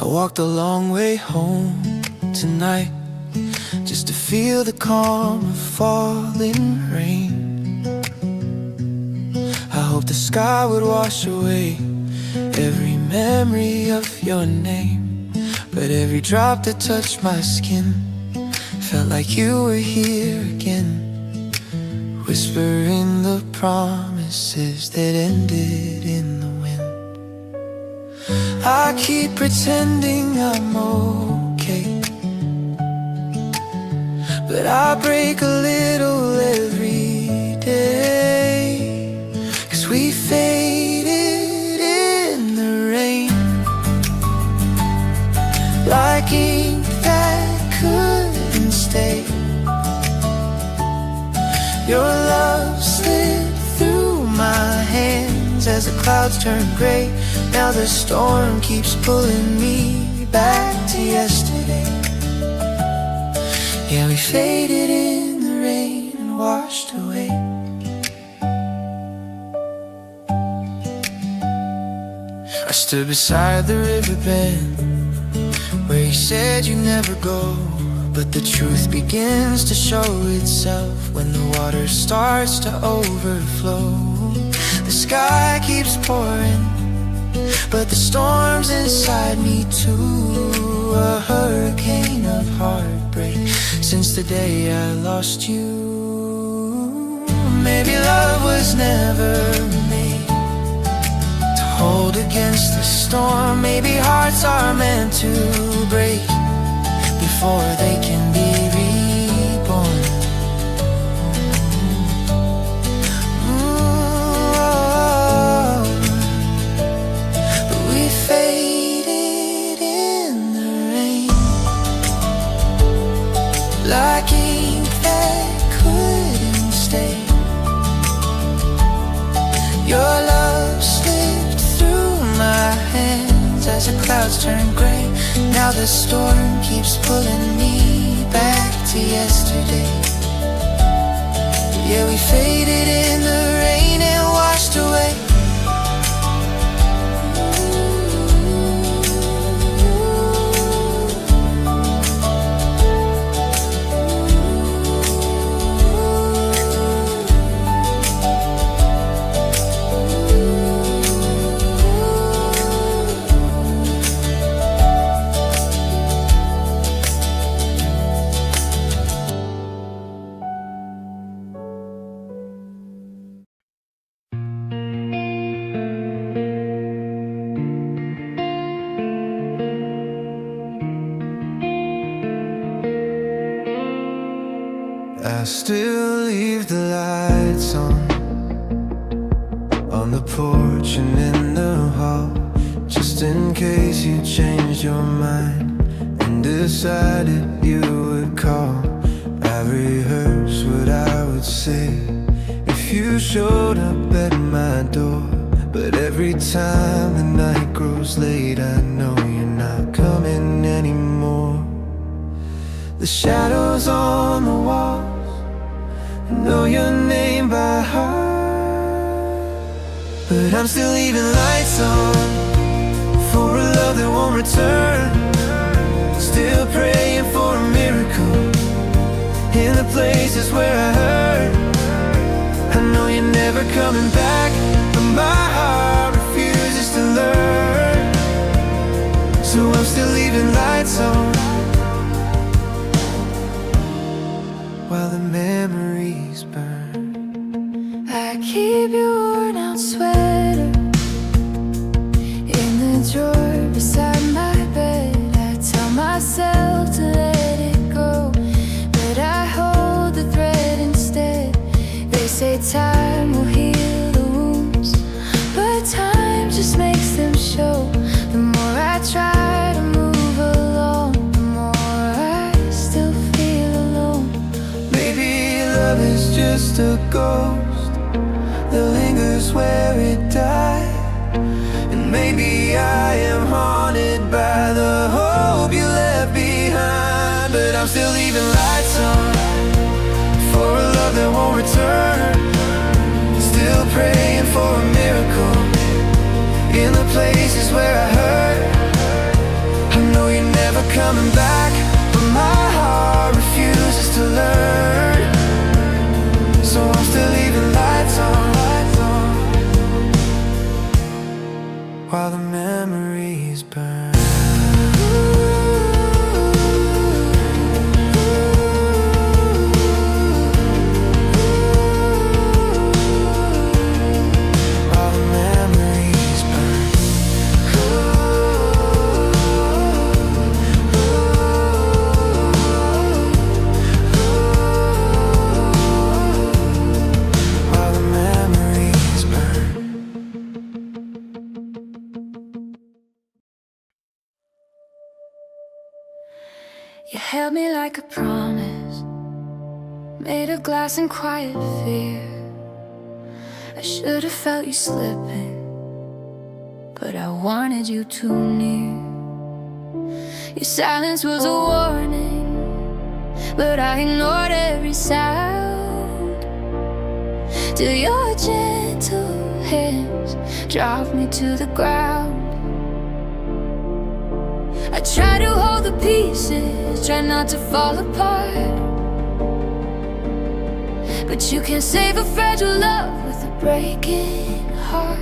walked a long way home tonight, just to feel the calm of falling rain. I hope the sky would wash away every memory of your name, but every drop that touched my skin felt like you were here again, whispering the promises that ended in the wind. I keep pretending I'm okay, but I break a little every day, 'cause we faded in the rain, like ink that couldn't stay. Your love slid through my hands as the clouds turn gray. Now the storm keeps pulling me back to yesterday. Yeah, we faded in the rain and washed away. I stood beside the river bend where you said you'd never go, but the truth begins to show itself when the water starts to overflow. The sky keeps pouring, but the storm's inside me too, a hurricane of heartbreak since the day I lost you. Maybe love was never made to hold against the storm. Maybe hearts are meant to break before they can be reborn. But we faded in the rain, like ink that couldn't stay. Your love slipped through my hands as the clouds turn gray. Now the storm keeps pulling me back to yesterday. Yeah, we faded in the rain and washed away. I still leave the lights on the porch and in the hall, just in case you changed your mind and decided you would call. I rehearse what I would say if you showed up at my door, but every time the night grows late I know you're not coming anymore. The shadows on the wall, I know your name by heart, but I'm still leaving lights on for a love that won't return. Still praying for a miracle in the places where I hurt. I know you're never coming back, but my heart refuses to learn. So I'm still leaving lights on while the memories burn. I keep your worn out sweater in the drawer beside my bed. I tell myself to let it go, but I hold the thread instead. They say time will heal the wounds, but time just makes them show. The more I try to move along, the more I still feel alone. Maybe love is just a ghost that lingers where it died, and maybe I am haunted by the hope you left behind. But I'm still leaving lights on for a love that won't return. Still praying for a miracle in the places where I hurt. I never coming back, but my heart refuses to learn. So I'm still leaving lights on, while the memories burn. While the memories burn. While the memories burn. You held me like a promise, made of glass and quiet fear. I should have felt you slipping, but I wanted you too near. Your silence was a warning, but I ignored every sound, till your gentle hands dropped me to the ground. I try to hold the pieces, try not to fall apart, but you can't save a fragile love with a breaking heart.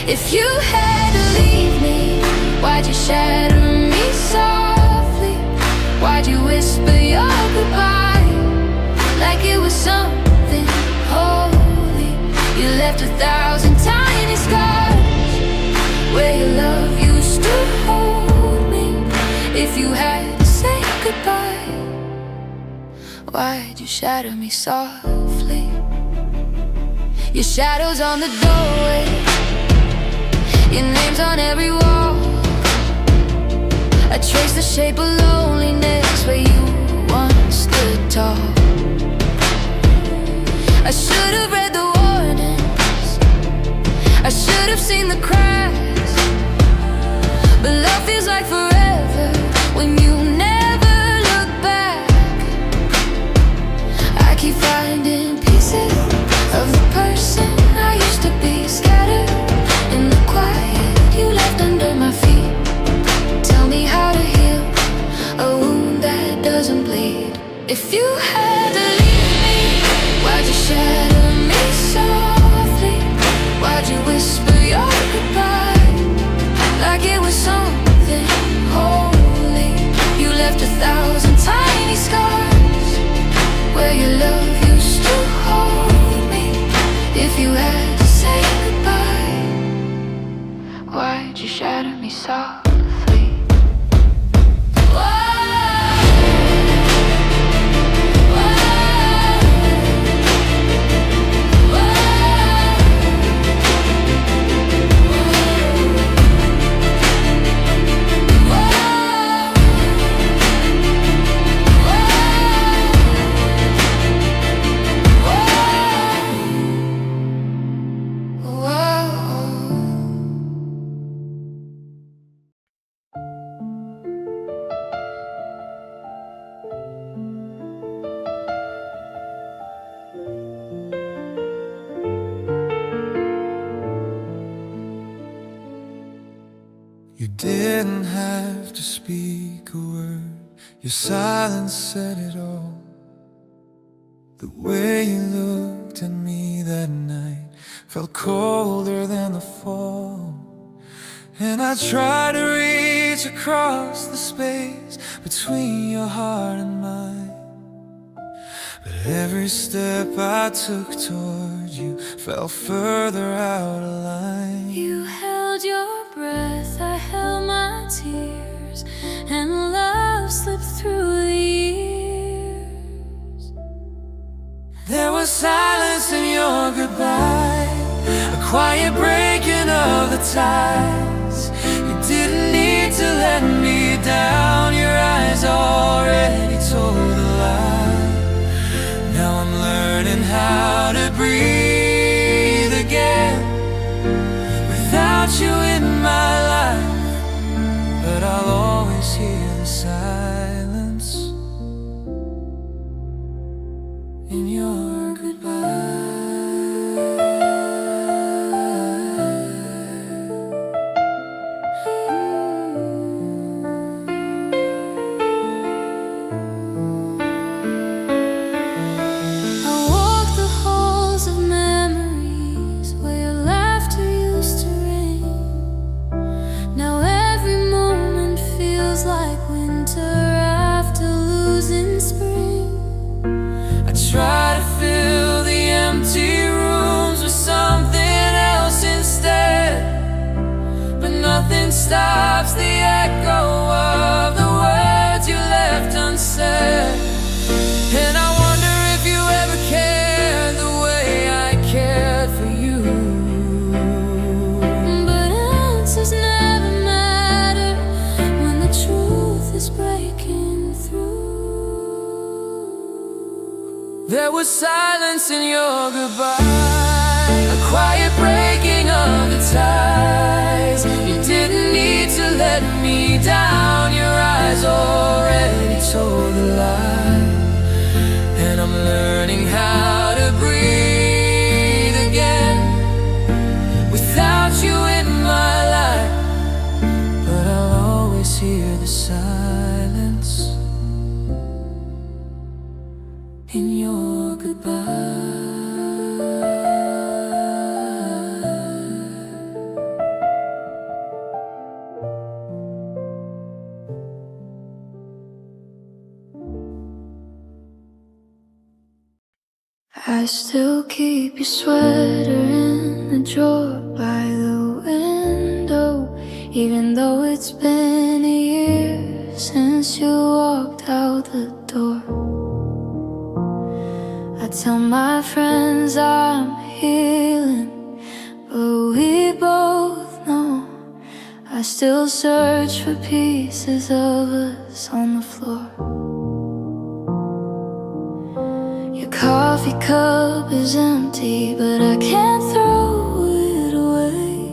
If you had to leave me, why'd you shatter me softly? Why'd you whisper your goodbye like it was something holy? You left 1,000 tiny scars where your love used to hold me. If you had to say goodbye, why'd you shatter me softly? Your shadow's on the doorway, your name's on every wall. I trace the shape of loneliness where you once stood tall. I should have read the warnings, I should have seen the cracks, but love feels like forever when you never look back. I keep finding pieces of the person I used to be, scattered in the quiet you left under my feet. Tell me how to heal a wound that doesn't bleed. If you had to leave me, why'd you shatter me softly? Why'd you whisper your goodbye like it was something holy? You left 1,000 tiny scars where your love used to hold me. If you had to say goodbye, why'd you shatter me softly? You didn't have to speak a word, your silence said it all. The way you looked at me that night felt colder than the fall. And I tried to reach across the space between your heart and mine, but every step I took toward you fell further out of line. You held your breath, I held my tears, and love slipped through the years. There was silence in your goodbye, a quiet breaking of the ties. You didn't need to let me down, your eyes already told a lie. Now I'm learning how to breathe again without you in my life, but I'll always hear the silence in your goodbye. stops the echo of the words you left unsaid. And I wonder if you ever cared the way I cared for you. But answers never matter when the truth is breaking through. There was silence in your goodbye, a quiet breaking of the ties. You didn't need to let me down, your eyes already told the lie. And I'm learning how to breathe again without you in my life. But I'll always hear the silence in your goodbye. I still keep your sweater in the drawer by the window, even though it's been a year since you walked out the door. I tell my friends I'm healing, but we both know I still search for pieces of us on the floor. Coffee cup is empty, but I can't throw it away,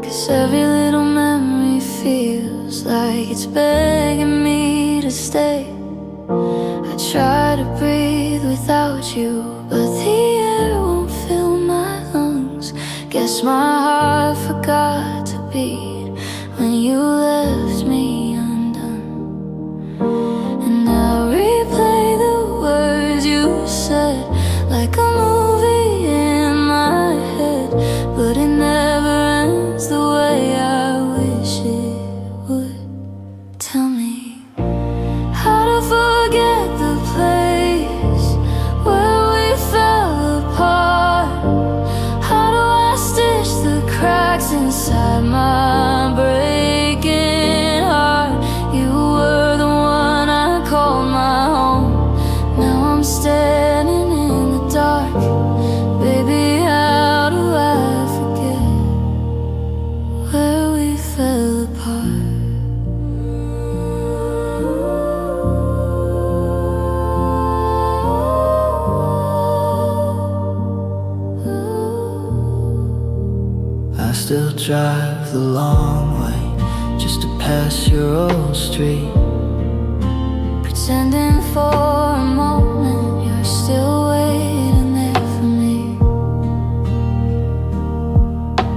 'cause every little memory feels like it's begging me to stay. I try to breathe without you, but the air won't fill my lungs. Guess my heart forgot to beat when you left me undone. And I replay the words you said like a movie in my head, but it never ends the way I wish it would. Tell me how to forget the place where we fell apart. How do I stitch the cracks inside my breaking heart? You were the one I called my home. Now I'm standing in the dark. Baby, how do I forget where we fell apart? I still drive the long way just to pass your old street, Pretending for a moment you're still waiting there for me.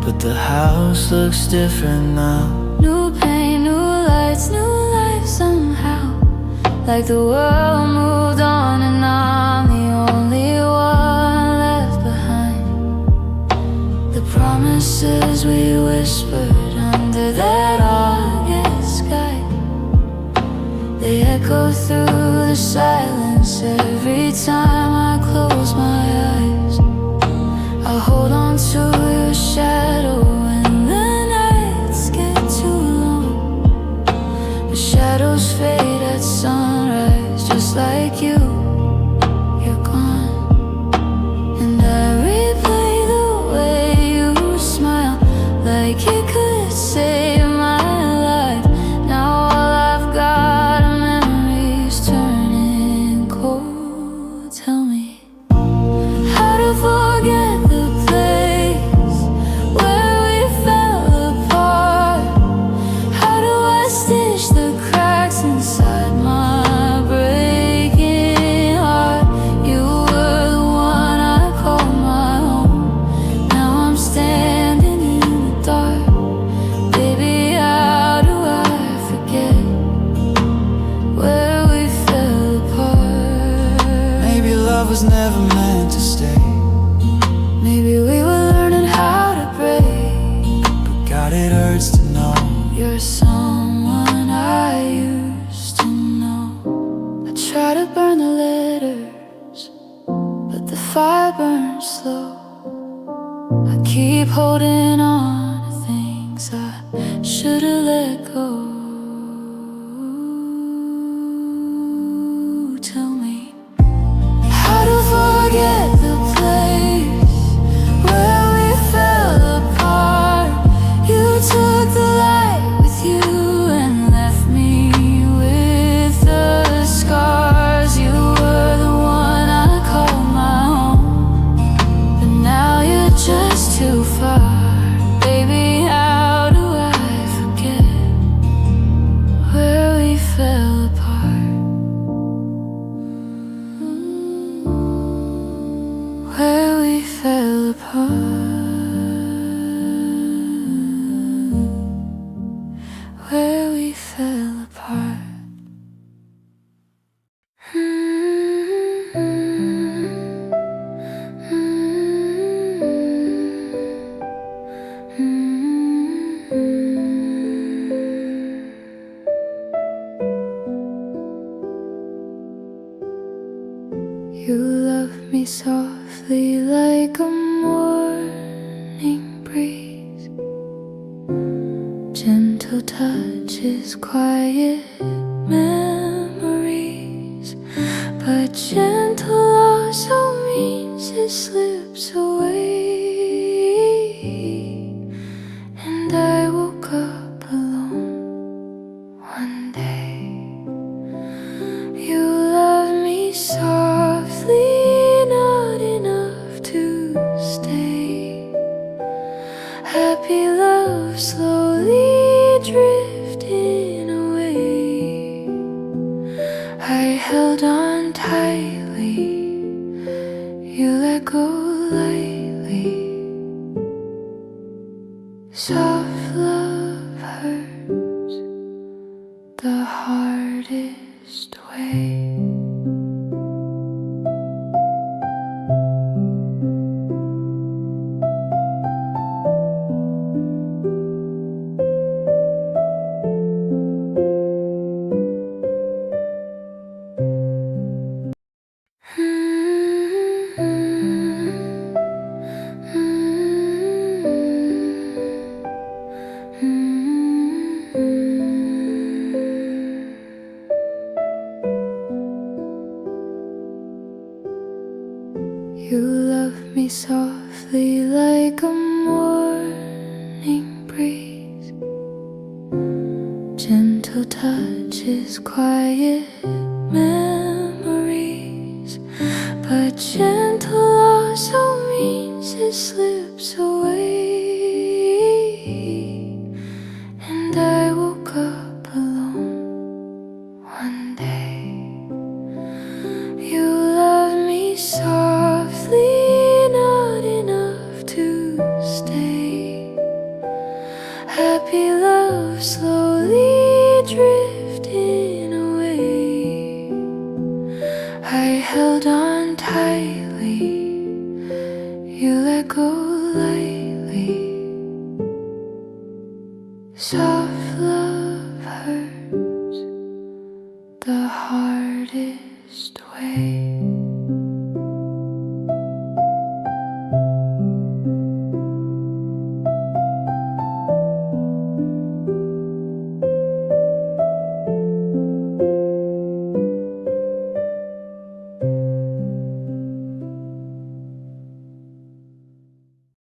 but the house looks different now. New paint, new lights, new life somehow. Like the world moved on and I'm the only one left behind. The promises we whispered under that August sky, they echo through the silence every time I close my eyes. I hold on to your shadow when the nights get too long. The shadows fade at sunrise, just like you. You're gone. And I replay the way you smile, like you could save my life. Now all I've got are memories turning cold. Tell me how to forget the place where we fell apart. How do I stitch the cracks inside my breaking heart? You were the one I called my home. Now I'm standing in the dark. Baby, how do I forget where we fell apart? Maybe love was never meant to stay, Maybe we were learning how to break. but God, it hurts to know You're someone I used to know. I try to burn the letters, but the fire burns slow. I keep holding on to things I should've let go. Tell me how to forget the place where we fell apart. You took the light with you and left me with the scars. You were the one I called my own, but now you're just too far. Baby, how do I forget where we fell apart? Where we fell apart. Where we fell apart. You love me softly like a morning breeze, gentle touches, quiet memories. But gentle also means it slips away, and I woke up alone one day. You love me softly, not enough to stay. Happy love slowly drifting away. I held on tightly, you let go lightly. Soft love hurts the hardest way. You love me softly like a morning breeze, gentle touches, quiet memories. But gentle also means it slips away, and I woke up alone one day. You love me softly, not enough to stay. Happy love slowly drifting away. I held on tightly, you let go lightly. Soft